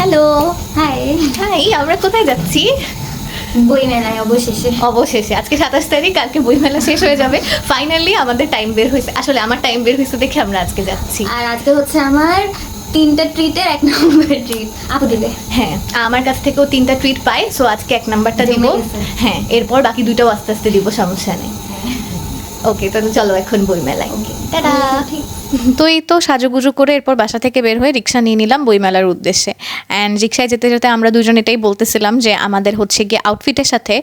Hello, high. High, আমরা কোথায় যাচ্ছি? বইমেলায় অবশেষে। অবশেষে আজকে 27 তারিখ, কালকে বইমেলা শেষ হয়ে যাবে। ফাইনালি আমাদের টাইম বের হয়েছে, আসলে আমার টাইম বের হয়েছে দেখে আমরা আজকে যাচ্ছি। আর আজকে হচ্ছে আমার 3টা ট্রিটের 1 নম্বর ট্রিট আপু দিবে। হ্যাঁ, আমার কাছ থেকেও 3টা ট্রিট পাই, সো আজকে 1 নাম্বারটা দিব। জমে গেছে। হ্যাঁ, এরপর বাকি 2টাও আস্তে আস্তে দিব, সমস্যা নেই। ওকে, তাহলে চলো এখন বইমেলায়। টাটা। তো এই তো সাজুগুজু করে এরপর বাসা থেকে বের হয়ে রিক্সা নিয়ে নিলাম বইমেলার উদ্দেশ্যে। অ্যান্ড রিক্সায় যেতে যেতে আমরা দুজন এটাই বলতেছিলাম যে আমাদের হচ্ছে গিয়ে আউটফিটের সাথে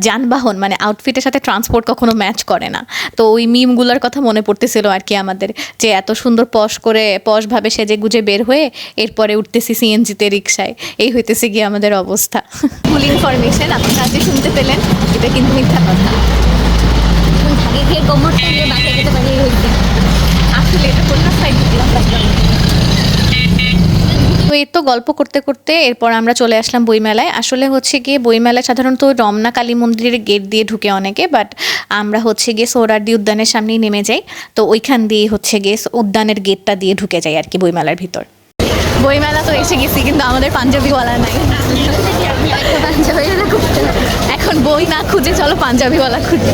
যানবাহন মানে আউটফিটের সাথে ট্রান্সপোর্ট কখনো ম্যাচ করে না। তো ওই মিমগুলোর কথা মনে পড়তেছিল আর কি আমাদের, যে এত সুন্দর পশভাবে সেজে গুজে বের হয়ে এরপরে উঠতেছি সিএনজিতে রিক্সায়, এই হইতেছে গিয়ে আমাদের অবস্থা। ফুল ইনফরমেশন আপনারা আজকে শুনতে পেলেন, এটা কিন্তু মিথ্যা কথা। আগে খেয়ে কোমরটা নিয়ে বাসায় যেতে পারি হইছে। আসলে এটা কোন সাইড দিলাম। তো এই তো গল্প করতে করতে এরপর আমরা চলে আসলাম বইমেলায়। আসলে হচ্ছে গিয়ে বইমেলায় সাধারণত রমনা কালী মন্দিরের গেট দিয়ে ঢুকে অনেকে, বাট আমরা হচ্ছে গিয়ে সোহরাওয়ার্দী উদ্যানের সামনেই নেমে যাই। তো ওইখান দিয়ে হচ্ছে গিয়ে উদ্যানের গেটটা দিয়ে ঢুকে যাই আর কি বইমেলার ভিতর। বইমেলা তো এসে গেছি, কিন্তু আমাদের পাঞ্জাবিওয়ালা নাই। এখন বই না খুঁজে চলো পাঞ্জাবিওয়ালা খুঁজে।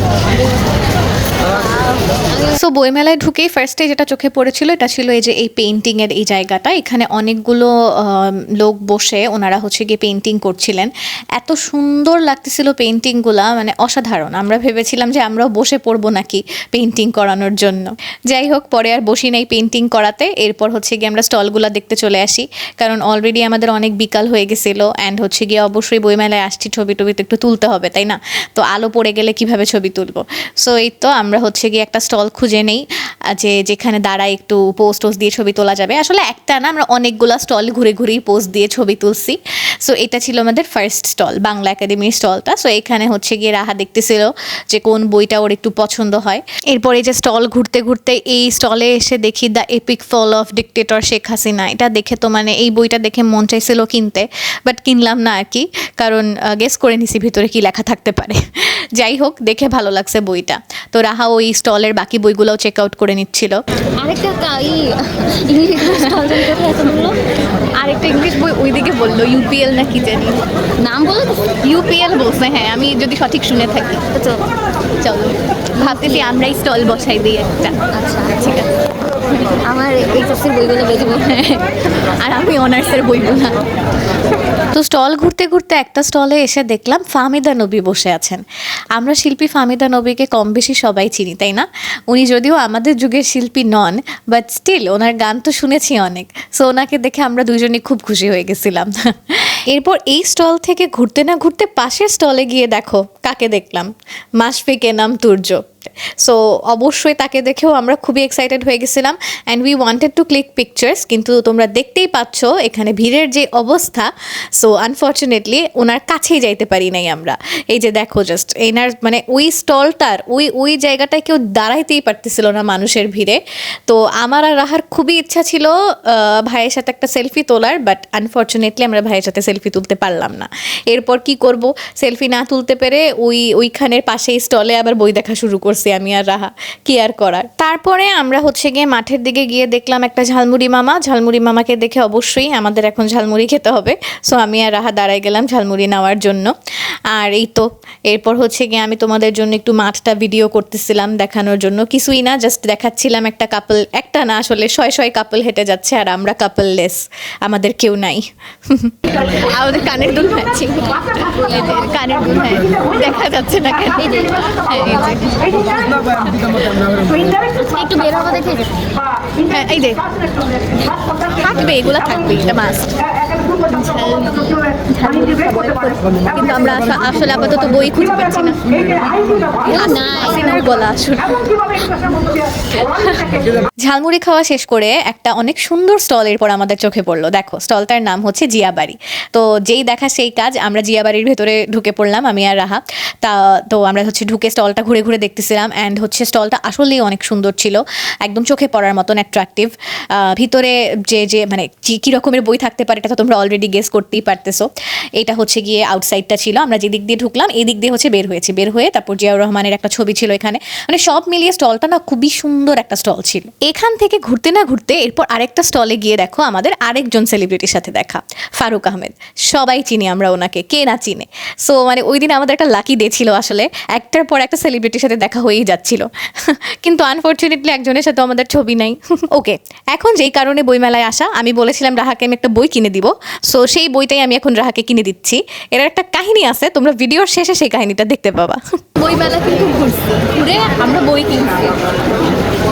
সো বইমেলায় ঢুকেই ফার্স্টে যেটা চোখে পড়েছিল এটা ছিল এই যে এই পেইন্টিংয়ের এই জায়গাটা। এখানে অনেকগুলো লোক বসে ওনারা হচ্ছে গিয়ে পেইন্টিং করছিলেন। এত সুন্দর লাগতেছিল পেইন্টিংগুলা, মানে অসাধারণ। আমরা ভেবেছিলাম যে আমরাও বসে পড়বো নাকি পেইন্টিং করানোর জন্য। যাই হোক, পরে আর বসি নাই পেইন্টিং করাতে। এরপর হচ্ছে গিয়ে আমরা স্টলগুলো দেখতে চলে আসি, কারণ অলরেডি আমাদের অনেক বিকাল হয়ে গেছিলো। অ্যান্ড হচ্ছে গিয়ে অবশ্যই বইমেলায় আসছি, ছবি টবি তো একটু তুলতে হবে তাই না? তো আলো পড়ে গেলে কিভাবে ছবি তুলবো? সো এই তো আমরা হচ্ছে গিয়ে একটা স্টল খুঁজে নেই যেখানে দাঁড়ায় একটু পোস্ট দিয়ে ছবি তোলা যাবে। আসলে একটা না, আমরা অনেকগুলো স্টল ঘুরে ঘুরেই পোস্ট দিয়ে ছবি তুলছি। সো এটা ছিল আমাদের ফার্স্ট স্টল, বাংলা একাডেমির স্টলটা। সো এখানে হচ্ছে গিয়ে রাহা দেখতেছিল যে কোন বইটা ওর একটু পছন্দ হয়। এরপর এই যে স্টল ঘুরতে ঘুরতে এই স্টলে এসে দেখি the epic fall of dictator Sheikh Hasina. এটা দেখে তো মানে এই বইটা দেখে মন চাইছিল কিনতে, বাট কিনলাম না আর কি, কারণ গেস করে নিছি ভিতরে কি লেখা থাকতে পারে। যাই হোক, দেখে ভালো লাগছে বইটা। তো রাহা ওই স্টলের বাকি বইগুলোও চেক আউট করে নিচ্ছিল। আরেকটা ইংলিশ স্টল বললো, আরেকটা ইংলিশ বই ওইদিকে বললো, ইউপিএল না কি জানি নাম বলো। ইউপিএল বলছে। হ্যাঁ, আমি যদি সঠিক শুনে থাকি। তো চলো, ভাবতেছি আমরাই স্টল বসাই দিই একটা। আচ্ছা, ঠিক আছে। আমার এইচএসসির বইগুলো বেচবো। আর আমি অনার্সের বইগুলো। তো স্টল ঘুরতে ঘুরতে একটা স্টলে এসে দেখলাম ফাহমিদা নবী বসে আছেন। আমরা শিল্পী ফাহমিদা নবীকে কম বেশি সবাই চিনি তাই না? উনি যদিও আমাদের যুগের শিল্পী নন, বাট স্টিল ওনার গান তো শুনেছি অনেক। সো ওনাকে দেখে আমরা দুজনেই খুব খুশি হয়ে গেছিলাম। এরপর এই স্টল থেকে ঘুরতে না ঘুরতে পাশের স্টলে গিয়ে দেখো কাকে দেখলাম, মাশফিক এনাম তুর্য। সো অবশ্যই তাকে দেখেও আমরা খুবই এক্সাইটেড হয়ে গেছিলাম, and we wanted to click pictures. কিন্তু তোমরা দেখতেই পাচ্ছ এখানে ভিড়ের যে অবস্থা, সো আনফর্চুনেটলি ওনার কাছেই যাইতে পারি নাই আমরা। এই যে দেখো জাস্ট এনার মানে ওই স্টলটার ওই জায়গাটায় কেউ দাঁড়াইতেই পারতেছিল না মানুষের ভিড়ে। তো আমার আর রাহার খুবই ইচ্ছা ছিল ভাইয়ের সাথে একটা সেলফি তোলার, বাট আনফর্চুনেটলি আমরা ভাইয়ের সাথে সেলফি তুলতে পারলাম না। এরপর কি করব, সেলফি না তুলতে পেরে ওইখানের পাশেই স্টলে আবার বই দেখা শুরু করছি আমি আর রাহা, কি আর করার। তারপরে আমরা হচ্ছে গিয়ে মাঠের দিকে গিয়ে দেখলাম একটা ঝালমুড়ি মামাকে দেখে অবশ্যই আমাদের এখন ঝালমুড়ি খেতে হবে। সো আমি আর রাহা দাঁড়াই গেলাম ঝালমুড়ি নেওয়ার জন্য। আর এই তো এরপর হচ্ছে গিয়ে আমি তোমাদের জন্য একটু মাঠটা ভিডিও করতেছিলাম দেখানোর জন্য। কিছুই না, জাস্ট দেখাচ্ছিলাম একটা কাপল, একটা না আসলে শয় কাপল হেঁটে যাচ্ছে, আর আমরা কাপললেস, আমাদের কেউ নাই। আমাদের কানের দুল হচ্ছে, কানের দুল, হ্যাঁ দেখা যাচ্ছে না কেন? একটু বের হবো দেখে। হ্যাঁ এই যে থাকবে, এগুলা থাকবে, এটা মাস্ট। কিন্তু আমরা আসলে আপাতত বই খুঁজে পাচ্ছি না। গলা আসলে ঝালমুড়ি খাওয়া শেষ করে একটা অনেক সুন্দর স্টল এরপর আমাদের চোখে পড়লো। দেখো স্টলটার নাম হচ্ছে জিয়াবাড়ি। তো যেই দেখা সেই কাজ, আমরা জিয়াবাড়ির ভেতরে ঢুকে পড়লাম আমি আর রাহা। তো আমরা হচ্ছে ঢুকে স্টলটা ঘুরে ঘুরে দেখতেছিলাম, অ্যান্ড হচ্ছে স্টলটা আসলেই অনেক সুন্দর ছিল, একদম চোখে পড়ার মতন অ্যাট্রাকটিভ। ভিতরে যে মানে কী রকমের বই থাকতে পারে এটা তো তোমরা অলরেডি গেস করতেই পারতেছো। এটা হচ্ছে গিয়ে আউটসাইডটা ছিল, আমরা যে দিক দিয়ে ঢুকলাম এই দিক দিয়ে হচ্ছে বের হয়েছি, বের হয়ে তারপর জিয়াউর রহমানের একটা ছবি ছিল এখানে, মানে সব মিলিয়ে স্টলটা না খুবই সুন্দর একটা স্টল ছিল। এখান থেকে ঘুরতে না ঘুরতে এরপর আরেকটা স্টলে গিয়ে দেখো আমাদের আরেকজন সেলিব্রিটির সাথে দেখা, ফারুক আহমেদ। সবাই চিনি আমরা ওনাকে, কে না চিনে। সো মানে ওই দিন আমাদের একটা লাকি ডে ছিল আসলে, একটার পর একটা সেলিব্রিটির সাথে দেখা হয়েই যাচ্ছিল কিন্তু আনফর্চুনেটলি একজনের সাথে আমাদের ছবি নাই। ওকে, এখন যেই কারণে বইমেলায় আসা, আমি বলেছিলাম রাহাকে আমি একটা বই কিনে দিব, সো সেই বইটাই আমি এখন রাহাকে কিনে দিচ্ছি। এর একটা কাহিনী আছে, তোমরা ভিডিওর শেষে সেই কাহিনীটা দেখতে পাবা। বইমেলা কিন্তু ঘুরছি, ঘুরে আমরা বই কিনছি।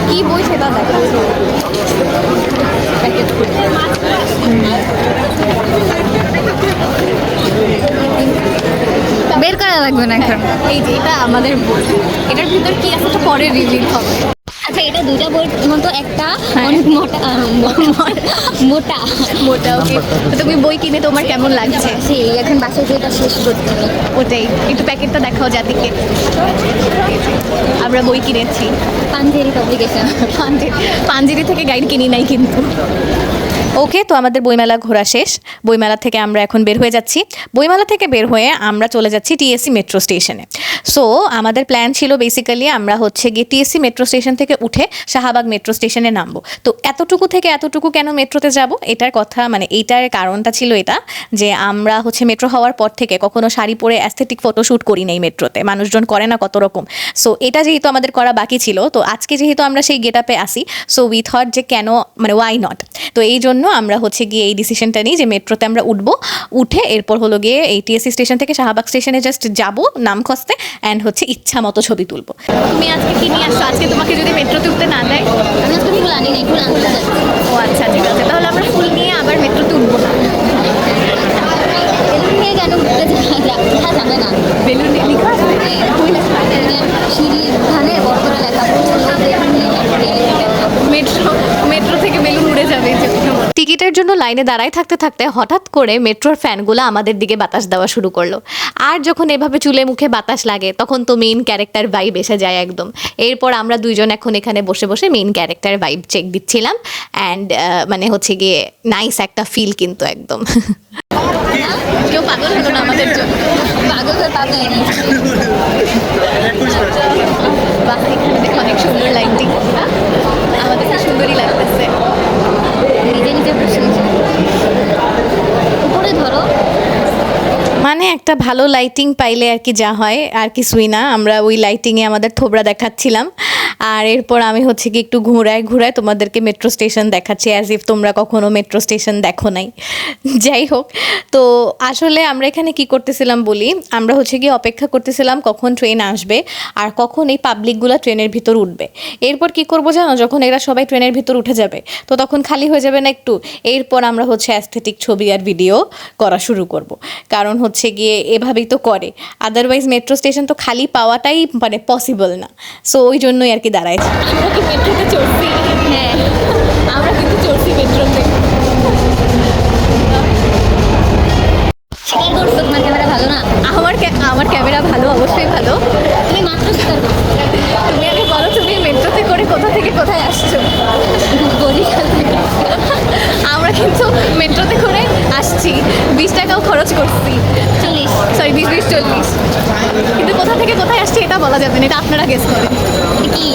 কি বই সেটা দেখাচ্ছি। বের করা লাগবে না এখন। এই যে এটা আমাদের বই, এটার ভিতর কি আছে তো পরে রিভিল হবে। আচ্ছা, এটা দুইটা বইয়ের মতো একটা অনেক মোটা মোটা মোটা। ওকে, তো তুমি বই কিনে তোমার কেমন লাগছে? সেই এখন বাসায় যেটা শেষ করতে হবে। ওটাই, একটু প্যাকেটটা দেখাও যাদিকে। আমরা বই কিনেছি পাঞ্জেরি পাবলিকেশন। পাঞ্জেরি থেকে গাইড কিনি নাই কিন্তু। ওকে, তো আমাদের বইমেলা ঘোরা শেষ। বইমেলা থেকে আমরা এখন বের হয়ে যাচ্ছি। বইমেলা থেকে বের হয়ে আমরা চলে যাচ্ছি টিএসসি মেট্রো স্টেশনে। সো আমাদের প্ল্যান ছিল বেসিক্যালি আমরা হচ্ছে গিয়ে টিএসসি মেট্রো স্টেশন থেকে উঠে শাহবাগ মেট্রো স্টেশনে নামবো। তো এতটুকু থেকে এতটুকু কেন মেট্রোতে যাব, এটার কথা মানে এইটার কারণটা ছিল এটা যে আমরা হচ্ছে মেট্রো হওয়ার পর থেকে কখনো শাড়ি পরে অ্যাস্থেটিক ফটোশ্যুট করি নাই মেট্রোতে, মানুষজন করে না কত রকম। সো এটা যেহেতু আমাদের করা বাকি ছিল, তো আজকে যেহেতু আমরা সেই গেট আপে আসি, সো উই থট যে কেন মানে ওয়াই নট। তো এই জন্য আমরা হচ্ছে গিয়ে এই ডিসিশনটা নিই যে মেট্রোতে আমরা উঠবো, উঠে এরপর হলো গিয়ে এই টিএসসি স্টেশন থেকে শাহবাগ স্টেশনে জাস্ট যাবো নাম খসতে, অ্যান্ড হচ্ছে ইচ্ছা মতো ছবি তুলবো। তুমি আজকে কি নিয়ে আসছো? আজকে তোমাকে যদি মেট্রোতে উঠতে না দেয়? আমি আজকে ফুল আনি নাই, ফুল আনতে যাচ্ছি। ও আচ্ছা, ঠিক আছে, তাহলে আমরা ফুল নিয়ে আবার মেট্রোতে উঠবো না। বেলুন নিয়ে কেন ঘুরতে যাবে না? বেলুন লেখা আছে? সিঁড়ি ধানে বড় করে লেখা মেট্রো থেকে বেলুন উড়ে যাবে। টিকিটের জন্য লাইনে দাঁড়ায় থাকতে থাকতে হঠাৎ করে মেট্রোর ফ্যানগুলো আমাদের দিকে বাতাস দেওয়া শুরু করলো। আর যখন এভাবে চুলে মুখে বাতাস লাগে তখন তো মেইন ক্যারেক্টার ভাইব এসে যায় একদম। এরপর আমরা দুইজন এখন এখানে বসে বসে মেইন ক্যারেক্টার ভাইব চেক দিচ্ছিলাম, অ্যান্ড মানে হচ্ছে গিয়ে নাইস একটা ফিল কিন্তু একদম। কেউ পাগল হলো না আমাদের জন্য? পাগল হয়ে পাবে না। বাহ, এখানে দেখো অনেক সুন্দর লাইটিং, আমাদের খুব সুন্দরই লাগতেছে। নিজে নিজে বসে উপরে ধরো। মানে একটা ভালো লাইটিং পাইলে আর কি যা হয়, আর কিছুই না। আমরা ওই লাইটিংয়ে আমাদের থোবরা দেখাচ্ছিলাম, আর এরপর আমি হচ্ছে কি একটু ঘুরায় ঘুরায় তোমাদেরকে মেট্রো স্টেশন দেখাচ্ছি, অ্যাজ ইফ তোমরা কখনো মেট্রো স্টেশন দেখো নাই। যাই হোক, তো আসলে আমরা এখানে কি করতেছিলাম বলি, আমরা হচ্ছে গিয়ে অপেক্ষা করতেছিলাম কখন ট্রেন আসবে আর কখন এই পাবলিকগুলো ট্রেনের ভিতর উঠবে। এরপর কি করবো জানো, যখন এরা সবাই ট্রেনের ভিতর উঠে যাবে তো তখন খালি হয়ে যাবে না একটু, এরপর আমরা হচ্ছে অ্যাস্থেটিক ছবি আর ভিডিও করা শুরু করব। কারণ হচ্ছে গিয়ে এভাবেই তো করে, আদারওয়াইজ মেট্রো স্টেশন তো খালি পাওয়াটাই মানে পসিবল না। সো ওই জন্যই আর কি দাঁড়াইছি। আমরা কি মেট্রোতে চড়ছি? হ্যাঁ, আমরা কিন্তু চড়ছি মেট্রোতে। স্বীকার করছো তোমার ক্যামেরা ভালো না? আমার ক্যামেরা ভালো, অবশ্যই ভালো। তুমি মাত্র স্বীকার করছো। তুমি আগে বলো, তুমি মেট্রোতে করে কোথা থেকে কোথায় আসছো? বরিশাল থেকে। আমরা কিন্তু মেট্রোতে করে আসছি, 20 টাকাও খরচ করছি। 40। সরি, 20-40। কিন্তু কোথা থেকে কোথায় আসছি এটা বলা যাবে না, এটা আপনারা গেস করেন। কি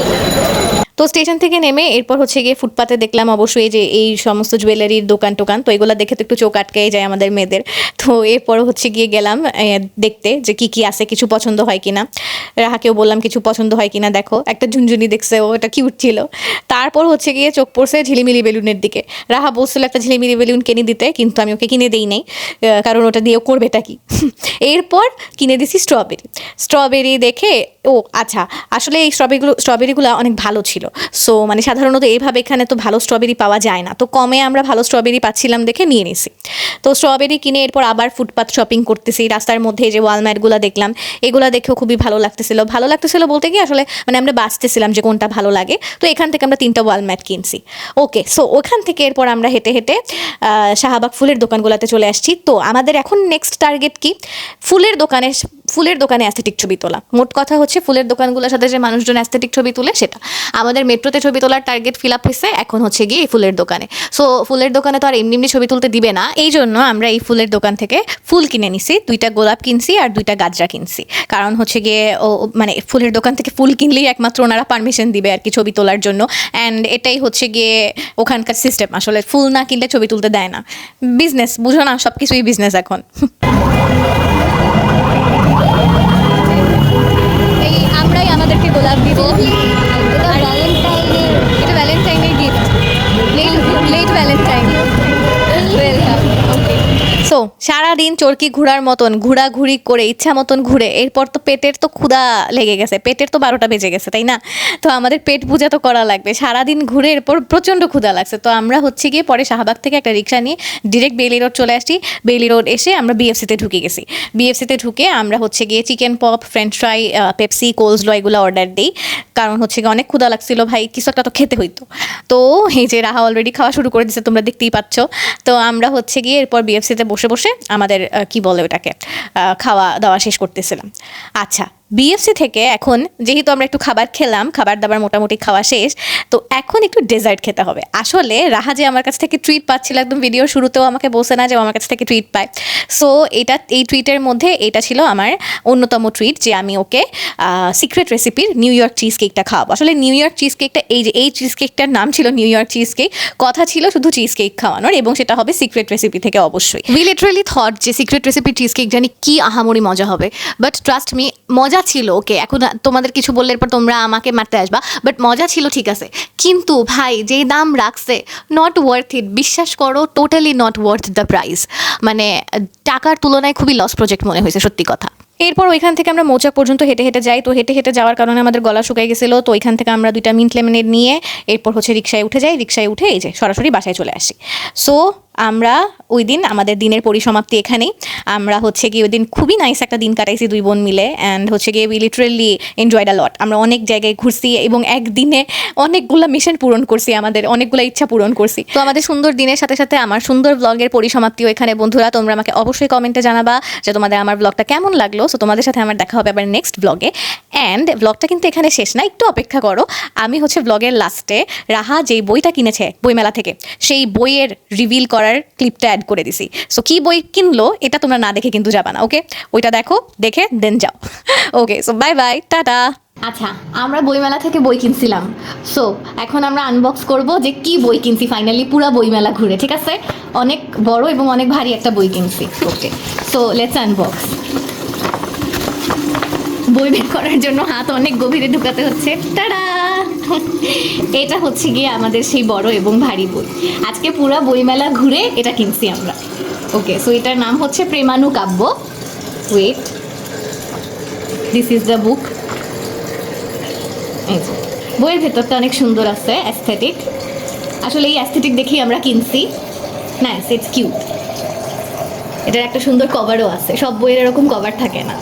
তো স্টেশন থেকে নেমে এরপর হচ্ছে গিয়ে ফুটপাতে দেখলাম অবশ্যই যে এই সমস্ত জুয়েলারির দোকান টোকান, তো এগুলো দেখে তো একটু চোখ আটকেই যায় আমাদের মেয়েদের। তো এরপর হচ্ছে গিয়ে গেলাম দেখতে যে কি কি আছে, কিছু পছন্দ হয় কিনা। রাহাকেও বললাম কিছু পছন্দ হয় কিনা দেখো, একটা ঝুনঝুনি দেখছে, ও এটা কিউট ছিল। তারপর হচ্ছে গিয়ে চোখ পড়ছে ঝিলিমিলি বেলুনের দিকে। রাহা বলছিল একটা ঝিলিমিলি বেলুন কিনে দিতে, কিন্তু আমি ওকে কিনে দেই নাই, কারণ ওটা দিয়ে করবেটা কি। এরপর কিনে দিছি স্ট্রবেরি দেখে, ও আচ্ছা, আসলে এই স্ট্রবেরিগুলো অনেক ভালো ছিল। সো মানে সাধারণত এইভাবে এখানে তো ভালো স্ট্রবেরি পাওয়া যায় না, তো কমে আমরা ভালো স্ট্রবেরি পাচ্ছিলাম দেখে নিয়ে নিছি। তো স্ট্রবেরি কিনে এরপর আবার ফুটপাথ শপিং করতেছি। রাস্তার মধ্যে যে ওয়ালমার্টগুলো দেখলাম, এগুলো দেখেও খুবই ভালো লাগতেছিল বলতে কি আসলে মানে আমরা বাঁচতেছিলাম যে কোনটা ভালো লাগে। তো এখান থেকে আমরা 3টা ওয়ালমার্ট কিনছি। ওকে, সো ওখান থেকে এরপর আমরা হেঁটে হেঁটে শাহবাগ ফুলের দোকানগুলোতে চলে আসছি। তো আমাদের এখন নেক্সট টার্গেট কি, ফুলের দোকানে অ্যাস্থেটিক ছবি তোলা। মোট কথা হচ্ছে ফুলের দোকানগুলোর সাথে যে মানুষজন অ্যাস্থেটিক ছবি তুলে সেটা আমাদের মেট্রোতে ছবি তোলার টার্গেট ফিল আপ হয়েছে, এখন হচ্ছে গিয়ে ফুলের দোকানে। সো ফুলের দোকানে তো আর এমনি ছবি তুলতে দিবে না, এই জন্য জন্য আমরা এই ফুলের দোকান থেকে ফুল কিনে নিছি, 2টা গোলাপ কিনছি আর 2টা গাজরা কিনছি। কারণ হচ্ছে গিয়ে মানে ফুলের দোকান থেকে ফুল কিনলেই একমাত্র ওনারা পারমিশন দিবে আর কি ছবি তোলার জন্য। অ্যান্ড এটাই হচ্ছে গিয়ে ওখানকার সিস্টেম, আসলে ফুল না কিনলে ছবি তুলতে দেয় না। বিজনেস, বুঝো না, সব কিছুই বিজনেস এখন। এই আমরাই আমাদেরকে গোলাপ দিব, এটা ভ্যালেন্টাইনের gift, late Valentine. Welcome. So সারাদিন চরকি ঘোরার মতন ঘোরাঘুরি করে ইচ্ছা মতন ঘুরে এরপর তো পেটের তো ক্ষুধা লেগে গেছে, পেটের তো 12টা বেজে গেছে, তাই না? তো আমাদের পেট পূজা তো করা লাগবে, সারাদিন ঘুরে এরপর প্রচণ্ড ক্ষুধা লাগছে। তো আমরা হচ্ছে গিয়ে পরে শাহবাগ থেকে একটা রিক্সা নিয়ে ডিরেক্ট বেইলি রোড চলে আসছি। বেইলি রোড এসে আমরা বিএফসিতে ঢুকে গেছি। বিএফসিতে ঢুকে আমরা হচ্ছে গিয়ে chicken pop, French fry, Pepsi, coleslaw এগুলো অর্ডার দিই। কারণ হচ্ছে গিয়ে অনেক ক্ষুধা লাগছিল ভাই, কিছু একটা তো খেতে হইতো। তো এই যে রাহা অলরেডি খাওয়া শুরু করে দিচ্ছে, তোমরা দেখতেই পাচ্ছ। তো আমরা হচ্ছে গিয়ে এরপর বিএফসিতে বসে বসে আমাদের কি বলে ওটাকে খাওয়া দাওয়া শেষ করতেছিলাম। আচ্ছা, বিএফসি থেকে এখন যেহেতু আমরা একটু খাবার খেলাম, খাবার দাবার মোটামুটি খাওয়া শেষ, তো এখন একটু ডেজার্ট খেতে হবে। আসলে রাহা যে আমার কাছ থেকে ট্রিট পাচ্ছিল, একদম ভিডিওর শুরুতেও আমাকে বলছে না যে আমার কাছ থেকে ট্রিট পায়। সো এই ট্রিটের মধ্যে এটা ছিল আমার অন্যতম ট্রিট, যে আমি ওকে সিক্রেট রেসিপির নিউ ইয়র্ক চিজ কেকটা খাওয়াবো। আসলে নিউ ইয়র্ক চিজ কেকটা, এই চিজ কেকটার নাম ছিল নিউ ইয়র্ক চিজ কেক, কথা ছিল শুধু চিজ কেক খাওয়ানোর, এবং সেটা হবে সিক্রেট রেসিপি থেকে অবশ্যই। উই লিটারালি থট যে সিক্রেট রেসিপি চিজ কেক জানি কি আহামরি মজা হবে, বাট ট্রাস্ট মি মজা ছিল। ওকে, এখন তোমাদের কিছু বললে এরপর তোমরা আমাকে মারতে আসবা, বাট মজা ছিল, ঠিক আছে। কিন্তু ভাই যেই দাম রাখছে, নট ওয়ার্থ ইট, বিশ্বাস করো, totally not worth the price. মানে টাকার তুলনায় খুবই লস প্রজেক্ট মনে হয়েছে, সত্যি কথা। এরপর ওইখান থেকে আমরা মৌচাক পর্যন্ত হেঁটে হেঁটে যাই। তো হেঁটে হেঁটে যাওয়ার কারণে আমাদের গলা শুকাই গেছিলো। তো ওইখান থেকে আমরা 2টা মিন্ট লেমনেড নিয়ে এরপর হচ্ছে রিক্সায় উঠে যাই। রিক্সায় উঠে এই যে সরাসরি বাসায় চলে আসি। সো আমরা ওই দিন আমাদের দিনের পরিসমাপ্তি এখানেই। আমরা হচ্ছে গিয়ে ওই দিন খুবই নাইস একটা দিন কাটাইছি 2 বোন মিলে। অ্যান্ড হচ্ছে গিয়ে উই লিটারেলি এনজয়েড আ লট। আমরা অনেক জায়গায় ঘুরছি এবং একদিনে অনেকগুলো মিশন পূরণ করছি, আমাদের অনেকগুলো ইচ্ছা পূরণ করছি। তো আমাদের সুন্দর দিনের সাথে সাথে আমার সুন্দর ব্লগের পরিসমাপ্তিও এখানে। বন্ধুরা, তোমরা আমাকে অবশ্যই কমেন্টে জানাবা যে তোমাদের আমার ব্লগটা কেমন লাগলো। সো তোমাদের সাথে আমার দেখা হবে আবার নেক্সট ব্লগে। অ্যান্ড ব্লগটা কিন্তু এখানে শেষ না, একটু অপেক্ষা করো। আমি হচ্ছে ব্লগের লাস্টে রাহা যেই বইটা কিনেছে বইমেলা থেকে, সেই বইয়ের রিভিল করার ক্লিপটা অ্যাড করে দিছি। সো কি বই কিনলো এটা তোমরা না দেখে কিন্তু যাবা না, ওকে? ওইটা দেখো, দেখে দেন যাও। ওকে, সো বাই বাই, টাটা। আচ্ছা, আমরা বইমেলা থেকে বই কিনছিলাম। সো এখন আমরা আনবক্স করব যে কি বই কিনছি ফাইনালি পুরো বইমেলা ঘুরে, ঠিক আছে? অনেক বড় এবং অনেক ভারী একটা বই কিনছি। ওকে, সো লেটস আনবক্স। বই বের করার জন্য হাত অনেক গভীরে ঢুকাতে হচ্ছে। টাডা! এটা হচ্ছে গিয়ে আমাদের সেই বড় এবং ভারী বই। আজকে পুরো বইমেলা ঘুরে এটা কিনছি আমরা। ওকে, সো এটার নাম হচ্ছে Premanu Kabya. Wait, this is the book. বইয়ের ভেতরটা অনেক সুন্দর আছে, অ্যাস্থেটিক। আসলে এই অ্যাস্থেটিক দেখেই আমরা কিনছি। Nice, it's cute. এটার একটা সুন্দর কভারও আছে, সব বইয়ের এরকম কভার থাকে না।